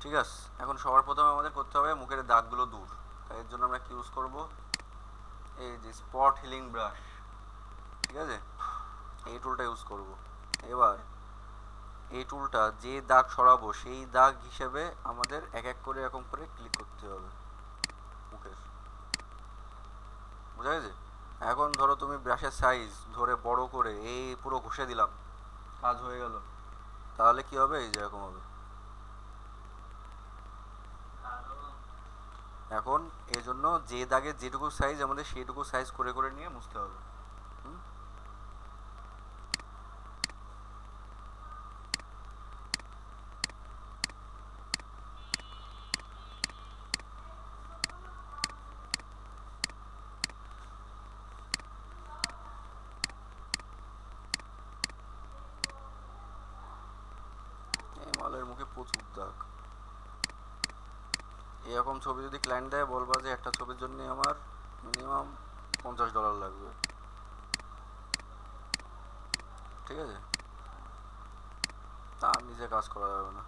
ঠিক আছে, এখন সবার প্রথমে আমাদের করতে হবে মুখের দাগগুলো দূর। তাই এর জন্য আমরা কি ইউজ করব, এই যে স্পট হিলিং ব্রাশ। ঠিক আছে, এই টুলটা ইউজ করব। এবার এই টুলটা যে দাগ সরাবো সেই দাগ হিসেবে আমাদের এক এক করে এরকম করে ক্লিক করতে হবে মুখের। বুঝা গেছে? এখন ধরো তুমি ব্রাশের সাইজ ধরে বড় করে এই পুরো ঘষে দিলাম, কাজ হয়ে গেল। তাহলে কি হবে, এই যে এরকম হবে। এখন এই জন্য যে দাগের যেটুকু সাইজ আমাদের সেইটুকু সাইজ করে করে নিয়ে মুছতে হবে। হুম? এই মালের মুখে প্রচুর দাগ। এরকম ছবি যদি ক্লায়েন্ট দেয় বলবা যে একটা ছবির জন্য আমার মিনিমাম $50 লাগবে। ঠিক আছে, তার নিজে কাজ করা যাবে না।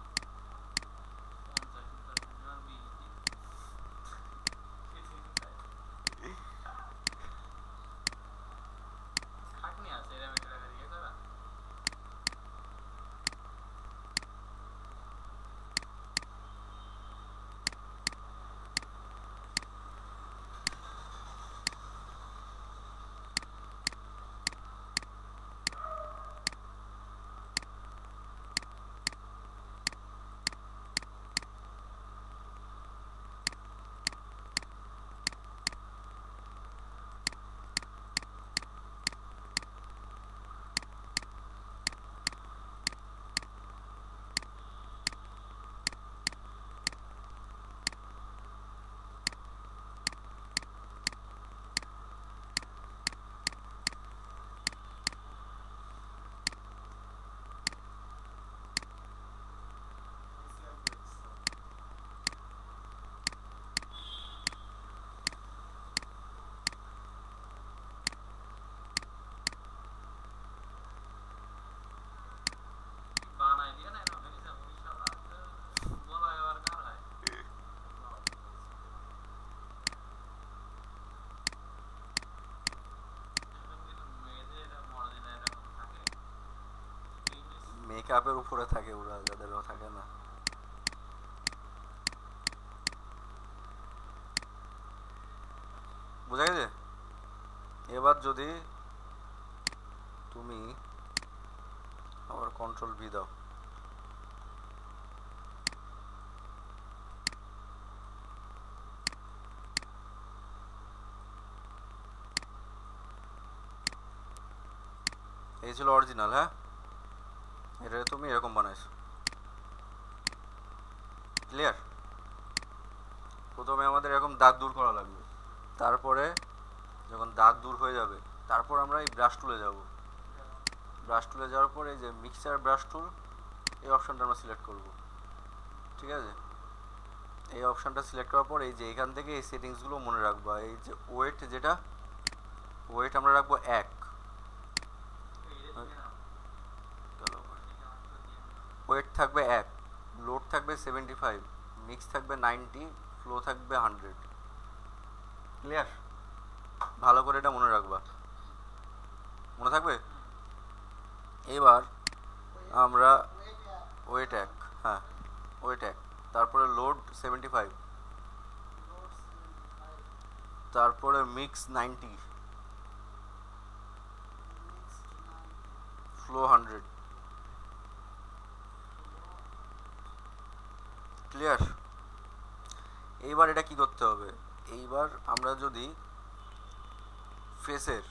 মেকআপের উপরে থাকে ওরা, যাদের থাকে না। বুঝা গেছে? এবার যদি তুমি আবার কন্ট্রোল V দাও, এই ছিল অরিজিনাল। হ্যাঁ, এটা তুমি এরকম বানাইছো। ক্লিয়ার? প্রথমে আমাদের এরকম দাগ দূর করা লাগবে। তারপরে যখন দাগ দূর হয়ে যাবে, তারপর আমরা এই ব্রাশ টুলে যাব। ব্রাশ টুলে যাওয়ার পর এই যে মিক্সার ব্রাশ টুল, এই অপশনটা আমরা সিলেক্ট করব। ঠিক আছে, এই অপশনটা সিলেক্ট করার পর এই যে এখান থেকে এই সেটিংসগুলো মনে রাখবা। এই যে ওয়েট, যেটা ওয়েট আমরা রাখবো 1, ওয়েট থাকবে 1, লোড থাকবে 75, মিক্স থাকবে 90, ফ্লো থাকবে 100। ক্লিয়ার? ভালো করে এটা মনে রাখবা, মনে থাকবে। এবার আমরা ওয়েট 1, হ্যাঁ ওয়েট 1, তারপরে লোড 75, তারপরে মিক্স 90, ফ্লো 100। ক্লিয়ার? এইবার এটা কি করতে হবে, এইবার আমরা যদি ফেসের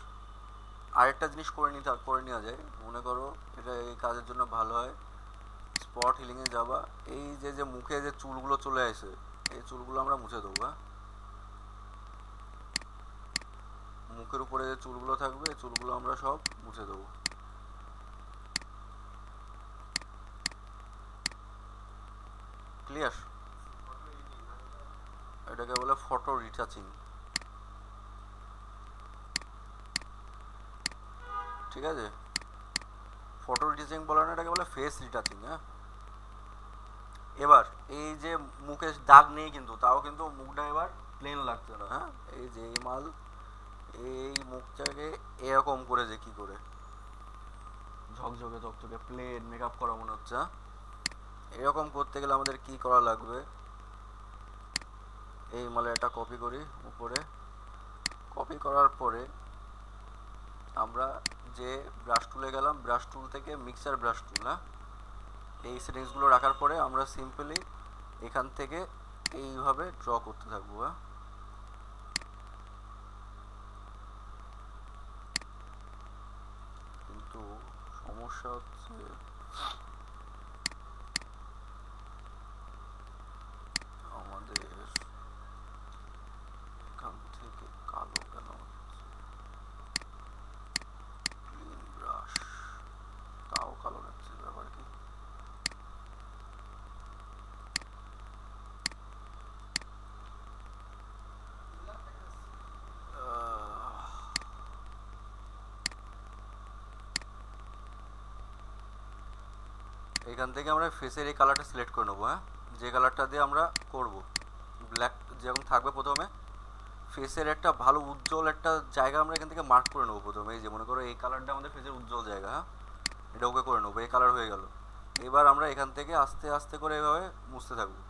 আরেকটা জিনিস করে নেওয়া যায়, মনে করো এটা এই কাজের জন্য ভালো হয়। স্পট হিলিংয়ে যাবা, এই যে যে মুখে যে চুলগুলো চলে আসে, এই চুলগুলো আমরা মুছে দেবো। হ্যাঁ, মুখের উপরে যে চুলগুলো থাকবে এই চুলগুলো আমরা সব মুছে দেবো। ক্লিয়ার? এটাকে বলে ফটো রিটাচিং। ঠিক আছে, ফটো রিটাচিং বলে না, এটাকে বলে ফেস রিটাচিং। হ্যাঁ, এবার এই যে মুখে দাগ নেই কিন্তু তাও কিন্তু মুখটা এবার প্লেন লাগছে না, হ্যাঁ এই যে এই মাল এই মুখটাকে এরকম করে যে কি করে ঝকঝকে ঝকঝকে প্লেন মেকআপ করা মনে হচ্ছে, হ্যাঁ এরকম করতে গেলে আমাদের কি করা লাগবে, এই মালে একটা কপি করি উপরে, কপি করার পরে আমরা যে ব্রাশ টুলে গেলাম, ব্রাশ টুল থেকে মিক্সার ব্রাশ টুল, হ্যাঁ এই সেটিংসগুলো রাখার পরে আমরা সিম্পলি এখান থেকে এইভাবে ড্র করতে থাকবো, হ্যাঁ কিন্তু সমস্যা হচ্ছে আমাদের এখান থেকে কালো কেন ক্লিন ব্রাশ তাও কালো লাগছে, ব্যাপার কি এখান থেকে আমরা ফেসের এই কালারটা সিলেক্ট করে নেবো, হ্যাঁ যে কালারটা দিয়ে আমরা করব ব্ল্যাক যেরকম থাকবে প্রথমে ফেসের একটা ভালো উজ্জ্বল একটা জায়গা আমরা এখান থেকে মার্ক করে নেবো প্রথমে, এই যে মনে করো এই কালারটা আমাদের ফেসের উজ্জ্বল জায়গা, হ্যাঁ এটা ওকে করে নেবো, এই কালার হয়ে গেল। এবার আমরা এখান থেকে আস্তে আস্তে করে এভাবে মুছতে থাকবো,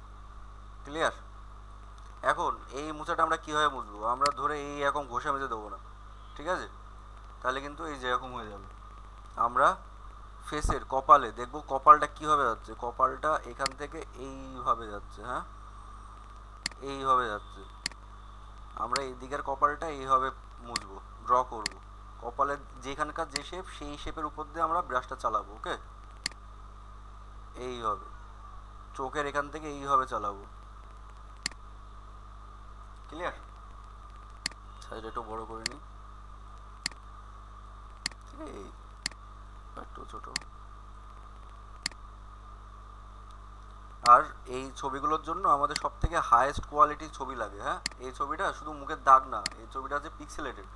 ক্লিয়ার। এখন এই মোছাটা আমরা কীভাবে মুছবো, আমরা ধরে এই এরকম ঘষে মেজে দেবো না, ঠিক আছে, তাহলে কিন্তু এই যেরকম হয়ে যাবে। আমরা ফেসের কপালে দেখবো কপালটা কীভাবে যাচ্ছে, কপালটা এখান থেকে এইভাবে যাচ্ছে, হ্যাঁ এইভাবে যাচ্ছে, আমরা এই দিকের কপালটা এইভাবে মুছবো, ড্র করব, কপালের যেখানকার যে শেপ সেই শেপের উপর দিয়ে আমরা ব্রাশটা চালাবো, ওকে এইভাবে চোখের এখান থেকে এইভাবে চালাবো, ক্লিয়ার। সাইড একটু বড় করে নিই, ঠিক আছে এই একটু ছোট। আর এই ছবিগুলোর জন্য আমাদের সব থেকে হাইয়েস্ট কোয়ালিটির ছবি লাগে, হ্যাঁ এই ছবিটা শুধু মুখের দাগ না, এই ছবিটা হচ্ছে পিক্সেলেটেড,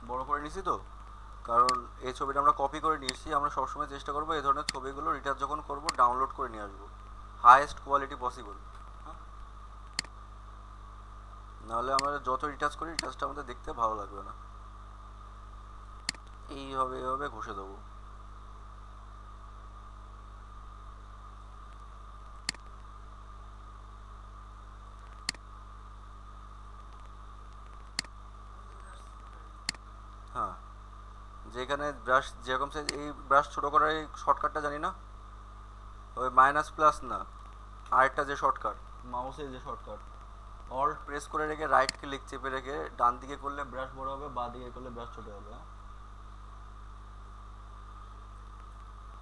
বড় করে নিছি তো, কারণ এই ছবিটা আমরা কপি করে নিয়ে এসেছি, আমরা সবসময় চেষ্টা করবো এই ধরনের ছবিগুলো রিটাচ যখন করবো ডাউনলোড করে নিয়ে আসবো হাইয়েস্ট কোয়ালিটি পসিবল, নাহলে আমরা যত রিটাচ করি রিটাচটা আমাদের দেখতে ভালো লাগবে না। এইভাবে এইভাবে ঘষে দেবো, হ্যাঁ যেখানে ব্রাশ যেরকম সাইজ, এই ব্রাশ ছোটো করার এই শর্টকাটটা জানি না, ওই মাইনাস প্লাস না, আরেকটা যে শর্টকাট মাউসের যে শর্টকাট, অল্ট প্রেস করে রেখে রাইট ক্লিক চেপে রেখে ডান দিকে করলে ব্রাশ বড় হবে, বাঁ দিকে করলে ব্রাশ ছোট হবে, হ্যাঁ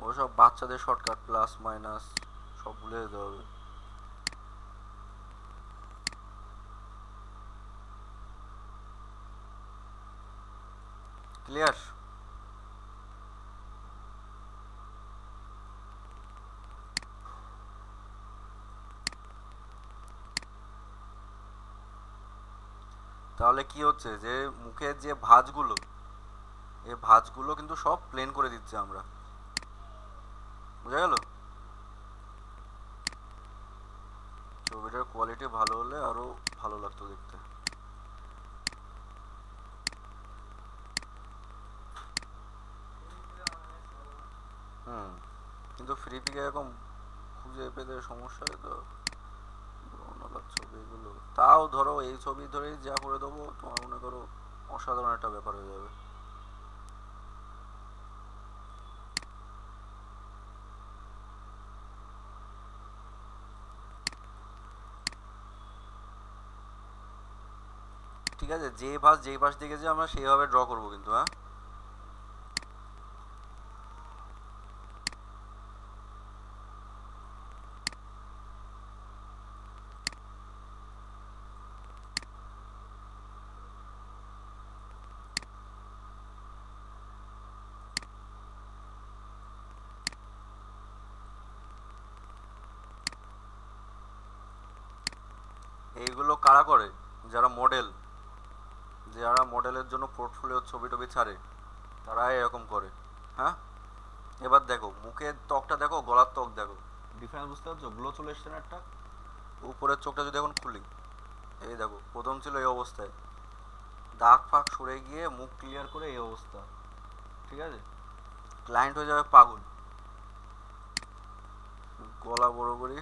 ওসব বাচ্চাদের শর্টকাট প্লাস মাইনাস সব ভুলে যেতে হবে। ক্লিয়ার। তাহলে কি হচ্ছে যে মুখের যে ভাঁজগুলো, এই ভাঁজগুলো কিন্তু সব প্লেন করে দিচ্ছে আমরা, বুঝা গেল। ছবিটার কোয়ালিটি ভালো হলে আরো ভালো লাগতো দেখতে। হুম কিন্তু ফ্রি পিকে এরকম খুঁজে পেতে সমস্যা হয় তো, ছবিগুলো তাও ধরো এই ছবি ধরেই যা করে দেবো তোমার মনে করো অসাধারণ একটা ব্যাপার হয়ে যাবে। ঠিক আছে, যে ভাঁজ যেই পাশ দিকে যে আমরা সেইভাবে ড্র করবো কিন্তু, হ্যাঁ এইগুলো কারা করে, যারা মডেল, যারা মডেলের জন্য পোর্টফোলিও ছবি টবি ছাড়ে তারা এরকম করে, হ্যাঁ এবার দেখো মুখের ত্বকটা দেখো, গলার ত্বক দেখো, ডিফারেন্স বুঝতে পারছো? গ্লো চলে এসছে না একটা? উপরের চোখটা যদি এখন খুলি, এই দেখো প্রথম ছিল এই অবস্থায়, দাগ ফাগ সরে গিয়ে মুখ ক্লিয়ার করে এই অবস্থা। ঠিক আছে, ক্লায়েন্ট হয়ে যাবে পাগল। গলা বড় করি,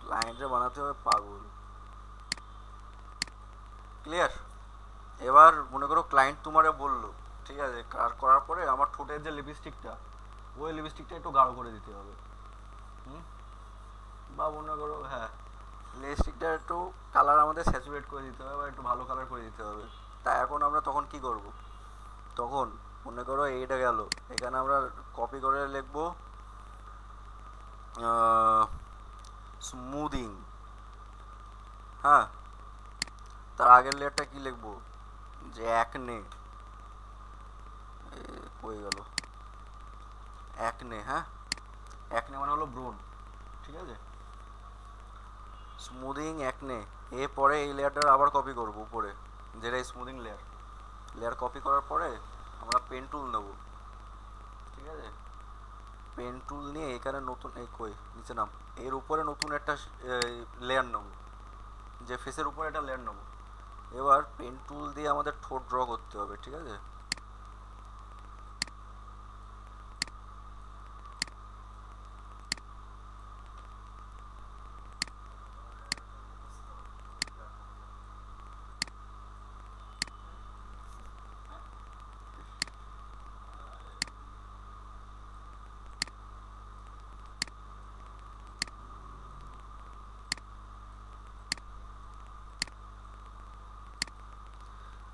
ক্লায়েন্টে বানাতে হবে পাগল। ক্লিয়ার? এবার মনে করো ক্লায়েন্ট তোমারে বললো, ঠিক আছে, কার করার পরে আমার ঠোঁটের যে লিপস্টিকটা, ওই লিপস্টিকটা একটু গাঢ় করে দিতে হবে। হুম, বা মনে করো হ্যাঁ, লিপস্টিকটা একটু কালার আমাদের স্যাচুরেট করে দিতে হবে বা একটু ভালো কালার করে দিতে হবে। তা এখন আমরা তখন কি করব? তখন মনে করো এইটা গেল, এখানে আমরা কপি করে লিখবো স্মুদিং। হ্যাঁ, তার আগের লেয়ারটা কি লিখবো? যে একনে, কই গেল একনে? হ্যাঁ, একনে মানে হলো ব্রণ। ঠিক আছে, স্মুদিং একনে। এরপরে এই লেয়ারটার আবার কপি করব উপরে, যেটা স্মুদিং লেয়ার। লেয়ার কপি করার পরে আমরা পেন টুল নেব। ঠিক আছে, পেন টুল নিয়ে এখানে নতুন, এই কই নিচে নাম, এর উপরে নতুন একটা লেয়ার নেব, যে ফেসের উপরে একটা লেয়ার নেব। এবার পেন টুল দিয়ে আমাদের ঠোঁট ড্র করতে হবে। ঠিক আছে,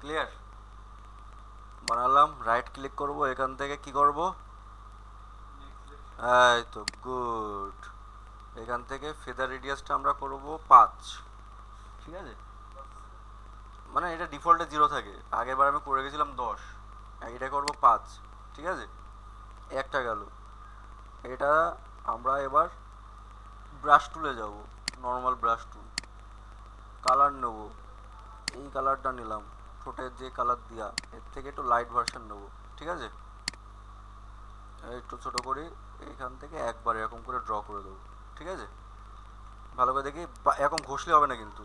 ক্লিয়ার? বানালাম, রাইট ক্লিক করব, এখান থেকে কি করব? এই তো গুড। এখান থেকে ফেদার রেডিয়াসটা আমরা করব 5। ঠিক আছে, মানে এটা ডিফল্টে 0 থাকে, আগের বার আমি করে গেছিলাম 10, এটা করব 5। ঠিক আছে, একটা গেল। এটা আমরা এবার ব্রাশ টুলে যাব, নর্মাল ব্রাশ টুল, কালার নেব, এই কালারটা নিলাম, ঠোঁটের যে কালার দিয়া, এর থেকে একটু লাইট ভার্সন নেব। ঠিক আছে, একটু ছোট করি, এইখান থেকে একবার এরকম করে ড্র করে দেবো। ঠিক আছে, ভালো করে দেখি, এরকম ঘষলে হবে না কিন্তু,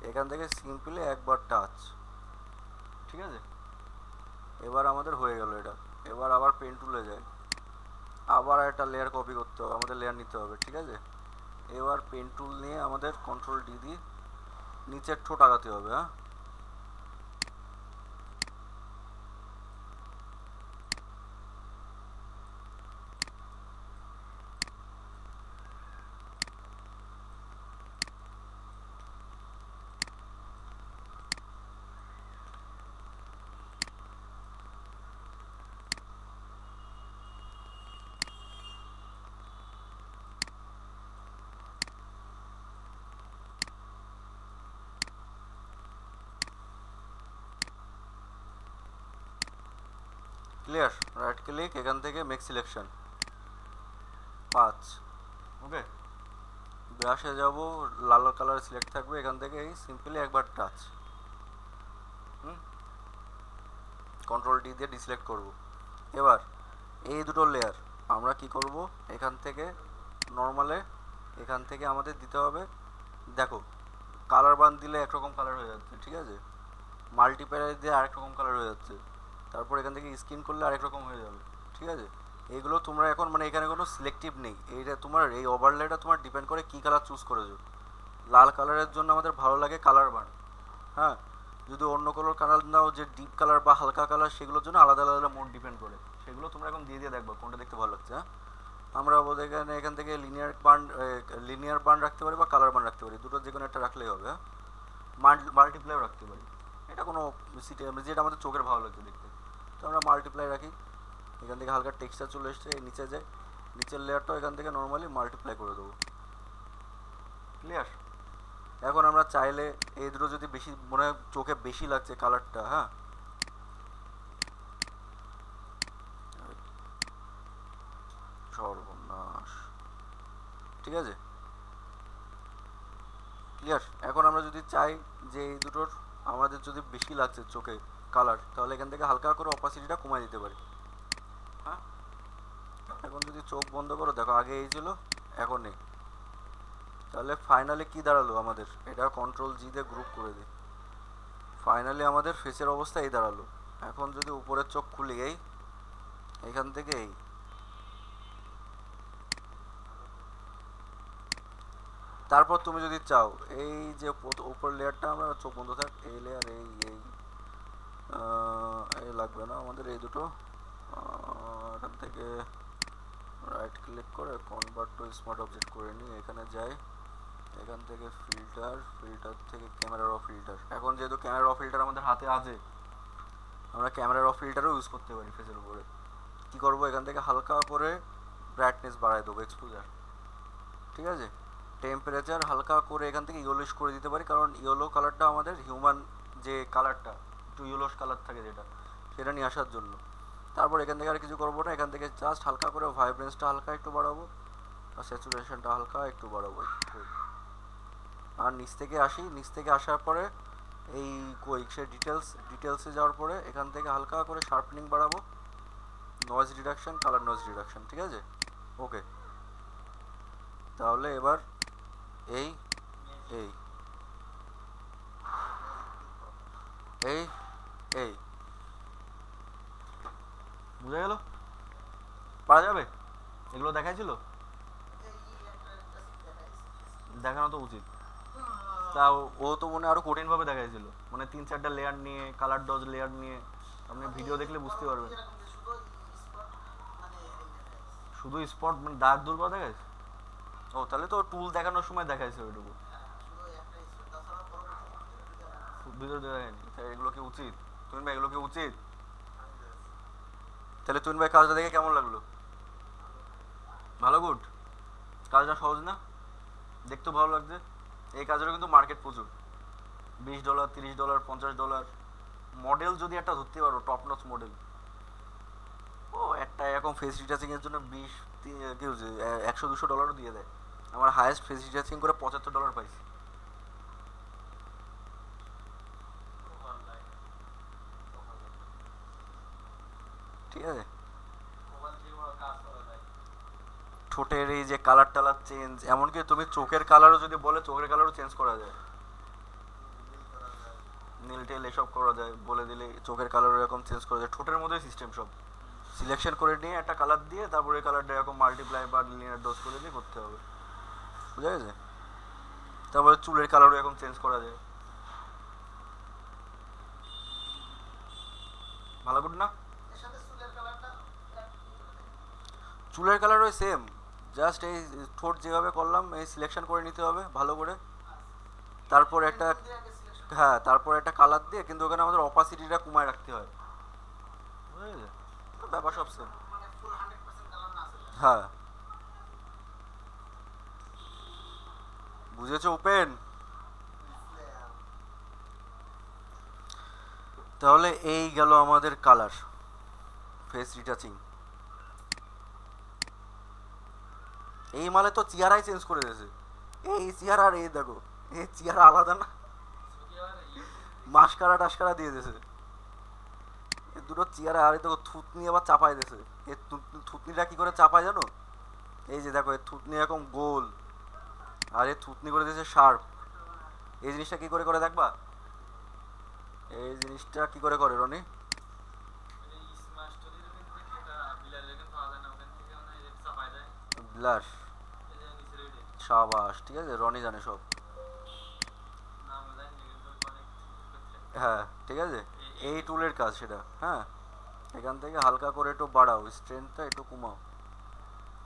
এখান থেকে সিম্পলি একবার টাচ। ঠিক আছে, এবার আমাদের হয়ে গেল এটা। এবার আবার পেন টুলে যায়, আবার একটা লেয়ার কপি করতে হবে, আমাদের লেয়ার নিতে হবে। ঠিক আছে, এবার পেন টুল নিয়ে আমাদের কন্ট্রোল ডি দিয়ে নিচের ঠোঁট আগাতে হবে। হ্যাঁ, ক্লিয়ার? রাইট ক্লিক, এখান থেকে মেক সিলেকশন 5। ওকে, ব্রাশে যাব, লাল কালার সিলেক্ট থাকবে, এখান থেকে এই সিম্পলি একবার টাচ। হুম, কন্ট্রোল ডি দিয়ে ডিসিলেক্ট করব। এবার এই দুটো লেয়ার আমরা কি করব, এখান থেকে নর্মালে, এখান থেকে আমাদের দিতে হবে, দেখো কালার বান দিলে একরকম কালার হয়ে যাচ্ছে। ঠিক আছে, মাল্টিপ্লাই দিয়ে আরেক রকম কালার হয়ে যাচ্ছে, তারপর এখান থেকে স্কিন করলে আরেক রকম হয়ে যাবে। ঠিক আছে, এইগুলো তোমরা এখন মানে এখানে কোনো সিলেক্টিভ নেই, এইটা তোমার এই ওভারলেটা তোমার ডিপেন্ড করে কী কালার চুজ করেছো। লাল কালারের জন্য আমাদের ভালো লাগে কালার বান। হ্যাঁ, যদি অন্য কালার কালার নাও, যে ডিপ কালার বা হালকা কালার, সেগুলোর জন্য আলাদা আলাদা মোড ডিপেন্ড করে, সেগুলো তোমরা এখন দিয়ে দিয়ে দেখবো কোনটা দেখতে ভালো লাগছে। হ্যাঁ, আমরা এখানে এখান থেকে লিনিয়ার বান্ড রাখতে পারি বা কালার বান্ড রাখতে পারি, দুটো যে কোনো একটা রাখলেই হবে। হ্যাঁ, মাল্টিপ্লাইও রাখতে পারি, এটা কোনো যেটা আমাদের চোখের ভালো লাগছে দেখতে, তো আমরা মাল্টিপ্লাই রাখি। এখান থেকে হালকা টেক্সচার চলে এসছে, নিচে যায়, নিচের লেয়ারটাও এখান থেকে নর্মালি মাল্টিপ্লাই করে দেবো। ক্লিয়ার? এখন আমরা চাইলে এই দুটো যদি বেশি মনে হয় চোখে বেশি লাগছে কালারটা, হ্যাঁ, সর্বনাশ। ঠিক আছে, ক্লিয়ার? এখন আমরা যদি চাই যে এই দুটোর আমাদের যদি বেশি লাগছে চোখে কালার, তাহলে এখান থেকে হালকা করে অপাসিটিটা কমাই দিতে পারি। হ্যাঁ, এখন যদি চোখ বন্ধ করো, দেখো আগে এই ছিল, এখন নেই। তাহলে ফাইনালি কি দাঁড়ালো আমাদের, এটা কন্ট্রোল জি দিয়ে গ্রুপ করে দিই। ফাইনালি আমাদের ফেসের অবস্থা এই দাঁড়ালো। এখন যদি উপরের চোখ খুলি, এই এখান থেকে এই, তারপর তুমি যদি চাও এই যে উপর লেয়ারটা, আমরা চোখ বন্ধ থাক, এই লেয়ার, এই এই লাগবে না আমাদের, এই দুটো এখান থেকে রাইট ক্লিক করে কনভার্ট টু স্মার্ট অবজেক্ট করে নিই, এখানে যাই, এখান থেকে ফিল্টার, ফিল্টার থেকে ক্যামেরা র ফিল্টার। এখন যেহেতু ক্যামেরা র ফিল্টার আমাদের হাতে আছে, আমরা ক্যামেরা র ফিল্টারও ইউজ করতে পারি ফেসের উপরে। কি করব, এখান থেকে হালকা করে ব্রাইটনেস বাড়ায় দেবো, এক্সপোজার, ঠিক আছে। টেম্পারেচার হালকা করে এখান থেকে ইয়েলোইশ করে দিতে পারি, কারণ ইয়েলো কালারটা আমাদের হিউম্যান যে কালারটা একটু ইয়েলোশ কালার থাকে যেটা, সেটা নিয়ে আসার জন্য। তারপর এখান থেকে আর কিছু করবো না, এখান থেকে জাস্ট হালকা করে ভাইব্রেন্সটা হালকা একটু বাড়াবো, আর স্যাচুরেশনটা হালকা একটু বাড়াবো। আর নিচ থেকে আসি, নিচ থেকে আসার পরে এই সে ডিটেলসে যাওয়ার পরে এখান থেকে হালকা করে শার্পনিং বাড়াবো, noise reduction, colour noise reduction, ঠিক আছে। ওকে, তাহলে এবার এই এই এই এই বুঝা গেল? পারা যাবে? এগুলো দেখাইছিল, দেখানো তো উচিত। তা ও তো মনে আরো কঠিনভাবে দেখাইছিল, মানে 3-4টা লেয়ার নিয়ে, কালার ডজ লেয়ার নিয়ে। আপনি ভিডিও দেখলে বুঝতে পারবেন। শুধু স্পট মানে দাগ দূর করা দেখাইছে? ও তাহলে তো টুল দেখানোর সময় দেখাইছে ওইটুকু, ভিতরে দেখায়নি। তাই এগুলো কি উচিত? তুমি ভাই এগুলো কি উচিত? তাহলে তুমি ভাই কাজটা দেখে কেমন লাগলো? ভালো, গুড। কাজটা সহজ না? দেখতেও ভালো লাগছে। এই কাজেরও কিন্তু মার্কেট প্রচুর, $20, $30, $50। মডেল যদি একটা ধরতে পারো, টপ নচ মডেল, ও একটা এরকম ফেস রিটাচিং এর জন্য 100-200 ডলারও দিয়ে দেয়। আমার হায়েস্ট ফেস রিটাচিং করে $75 পাইছি। ঠিক আছে, ঠোঁটের এই যে কালার টালার চেঞ্জ, এমনকি তুমি চোখের কালারও যদি বলে, চোখের কালারও চেঞ্জ করা যায়, নীল টেল এসব করা যায়, বলে দিলে চোখের কালার এরকম চেঞ্জ করা যায়। ঠোঁটের মধ্যে সিস্টেম সব সিলেকশন করে নিয়ে একটা কালার দিয়ে, তারপরে কালারটা এরকম মাল্টিপ্লাই বা লিনিয়ার ডোজ করে দিয়ে করতে হবে, বুঝা গেছে? তারপরে চুলের কালারও এরকম চেঞ্জ করা যায়। ভালো, গুড না? চুলের কালার ওই সেম, জাস্ট এই ঠোঁট যেভাবে করলাম এই সিলেকশন করে নিতে হবে ভালো করে, তারপর একটা, হ্যাঁ তারপর একটা কালার দিয়ে, কিন্তু ওখানে আমাদের অপাসিটিটা কমায় রাখতে হয়, বুঝেছে? ব্যাপার সব সেম। হ্যাঁ, বুঝেছো উপেন? তাহলে এই গেল আমাদের কালার, ফেস রিটাচিং। এই মালে তো চেহারাই চেঞ্জ করে দিয়েছে, এই চেহারা আর এই দেখো, এই চেহারা আলাদা না, মাস্কারা টাস্কারা দিয়ে দিয়েছে দুটো চেয়ারে। আর দেখো থুতনি আবার চাপাই দিয়েছে, এই থুতনিটা কি করে চাপায় জানো? এই যে দেখো, এই থুতনি এরকম গোল, আর এই থুতনি করে দিয়েছে শার্প। এই জিনিসটা কি করে করে দেখবা, এই জিনিসটা কি করে করে রনি? ব্লাশ, সাবাস, ঠিক আছে, রনি জানে সব। হ্যাঁ ঠিক আছে, এই টুলের কাজ সেটা। হ্যাঁ, এখান থেকে হালকা করে একটু বাড়াও, স্ট্রেংথটা একটু কমাও,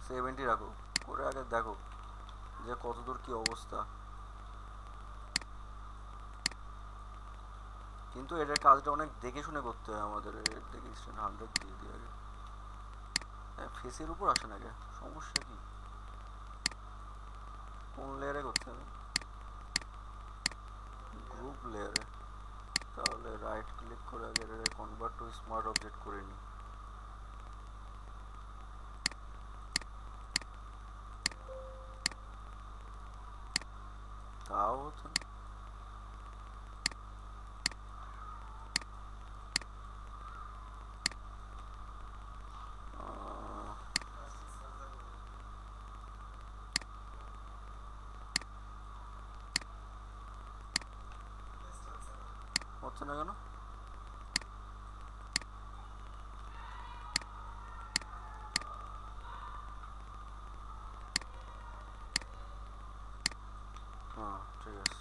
70 রাখো, করে আগে দেখো যে কতদূর কি অবস্থা। কিন্তু এটার কাজটা অনেক দেখে শুনে করতে হয় আমাদের, এর দেখে স্ট্রেংথ 100 দিয়ে দিয়ে আগে। ফেসের উপর আসে না কে, সমস্যা কি? কোন লেয়ারে করতে হবে? গ্রুপ লেয়ারে। তাহলে রাইট ক্লিক করে আগে কনভার্ট টু স্মার্ট অবজেক্ট করে নিই। তাও হচ্ছে না। হচ্ছে না কেন? হ্যাঁ ঠিক আছে,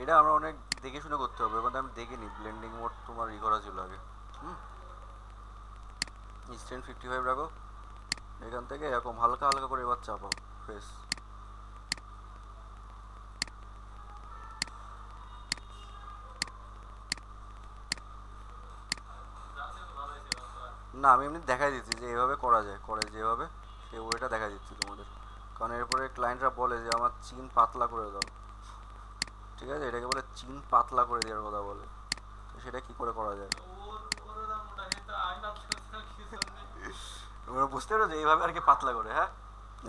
এটা আমরা অনেক দেখে শুনে করতে হবে, ওখানে আমি দেখিনি ব্লেন্ডিং মোড তোমার করা ছিল আগে। হুম, ইনস্ট্যান্ট 55 রাখো, এখান থেকে এরকম হালকা হালকা করে এবার চাপাও ফেস। না আমি এমনি দেখাই দিচ্ছি যে এভাবে করা যায়, করে যেভাবে সেই ওয়েটা দেখাই দিচ্ছি তোমাদের, কারণ এরপরে ক্লায়েন্টরা বলে যে আমার চিন পাতলা করে দাও, ঠিক আছে, এটাকে বলে চিন পাতলা করে দেওয়ার কথা বলে, তো সেটা কি করে করা যায়? তোমরা বুঝতে পেরেছো এইভাবে আর কি পাতলা করে, হ্যাঁ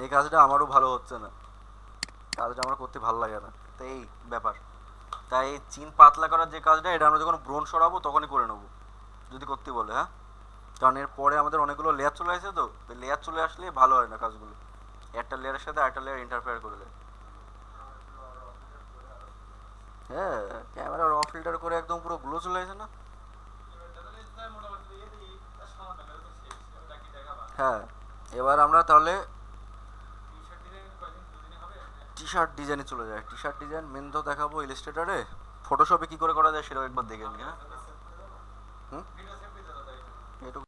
এই কাজটা আমারও ভালো হচ্ছে না, কাজটা আমার করতে ভালো লাগে না, তো এই ব্যাপার। তাই এই চিন পাতলা করার যে কাজটা, এটা আমরা যখন ব্রোন সরাবো তখনই করে নেবো যদি করতে বলে, হ্যাঁ, কারণ এর পরে আমাদের অনেকগুলো লেয়ার চলে আসে, তো লেয়ার চলে আসলে ভালো হয় না কাজগুলো, একটা লেয়ারের সাথে আরেকটা লেয়ার ইন্টারফেয়ার করে দেয়। হ্যাঁ, ক্যামেরা র ফিল্টার করে একদম পুরো গ্লো চলে আসে না। হ্যাঁ, এবার আমরা তাহলে টি শার্ট ডিজাইনে চলে যায়, টি শার্ট ডিজাইন মেন তো দেখাবো ইলাস্ট্রেটরে, ফটোশপে কি করে করা যায় সেটাও একবার দেখে নিই, হ্যাঁ। হুম, এটুকু